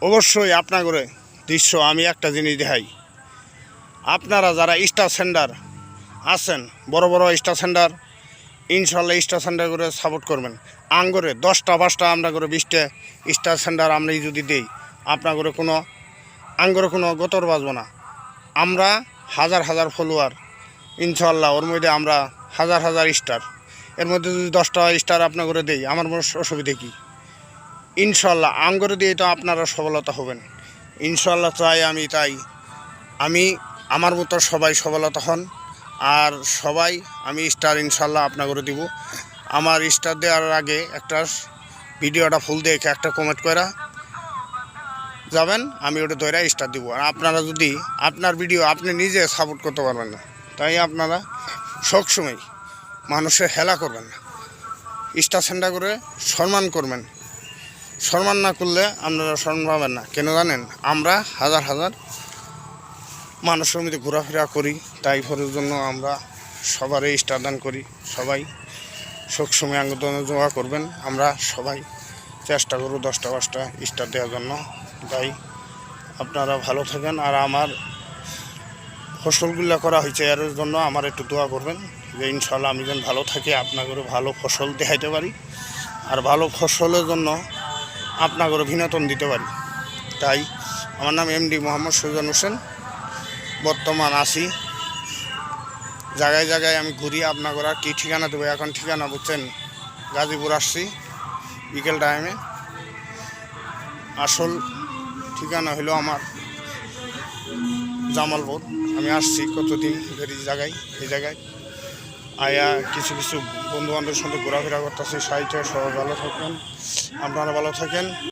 অবশ্যই আপনাদের দৃশ্য আমি একটা জিনিস দেখাই। আপনারা যারা স্টার সেন্টার আছেন, বড় বড় স্টার সেন্টার, ইনশাল্লাহ স্টার সেন্টার করে সাপোর্ট করবেন। আঙ্গরে 10টা 5টা আমরা করে 20টা স্টার সেন্টার আমরা যদি দেই, আপনাদের কোনো আঙ্গরে কোনো গতর বাজবো না। আমরা হাজার হাজার ফলোয়ার, ইনশাল্লাহ ওর মধ্যে আমরা হাজার হাজার স্টার, এর মধ্যে যদি 10টা স্টার আপনাদের দেই, আমার অসুবিধে কী? ইনশাল্লাহ আঙ্গরে দিয়ে তো আপনারা সফলতা হবেন ইনশাল্লাহ। তাই আমি আমার মতো সবাই সফলতা হন, আর সবাই আমি স্টার ইনশাল্লাহ আপনাদের দিব। আমার স্টার দেওয়ার আগে একটা ভিডিওটা ফুল দেখে একটা কমেন্ট করা যাবেন, আমি ওটা ধরে স্টার দিব। আর আপনারা যদি আপনার ভিডিও আপনি নিজে সাপোর্ট করতে পারবেন না, তাই আপনারা সবসময় মানুষের হেলা করবেন না, স্টার সেন্টার করে সম্মান করবেন। সম্মান না করলে আপনারা সম্মান পাবেন না। কেন জানেন? আমরা হাজার হাজার মানুষের মধ্যে ঘোরাফেরা করি, তাই ফলের জন্য আমরা সবারই স্টার দান করি। সবাই সবসময় আঙ্গদনে জোয়া করবেন। আমরা সবাই চেষ্টা করব 10টা 5টা স্টার দেওয়ার জন্য। তাই আপনারা ভালো থাকেন। আর আমার ফসলগুলো করা হয়েছে এর জন্য আমার একটু দোয়া করবেন, যে ইনশাল্লাহ আমি যেন ভালো থাকি, আপনাদেরও ভালো ফসল দেখাইতে পারি, আর ভালো ফসলের জন্য আপনাদেরও বিনোদন দিতে পারি। তাই আমার নাম এমডি মোহাম্মদ সুজন হোসেন। বর্তমান আছি জায়গায় জায়গায় আমি ঘুরি। আপনারা কী ঠিকানা দেবো? এখন ঠিকানা বুঝছেন, গাজীপুর আসছি বিকেল টাইমে। আসল ঠিকানা হলো আমার জামালপুর। আমি আসছি কতদিন ধরে এই জায়গায় আয়া কিছু কিছু বন্ধুবান্ধবের সঙ্গে ঘোরাফেরা করতেছি। সাহিত্য সবাই ভালো থাকবেন, আপনারা ভালো থাকেন।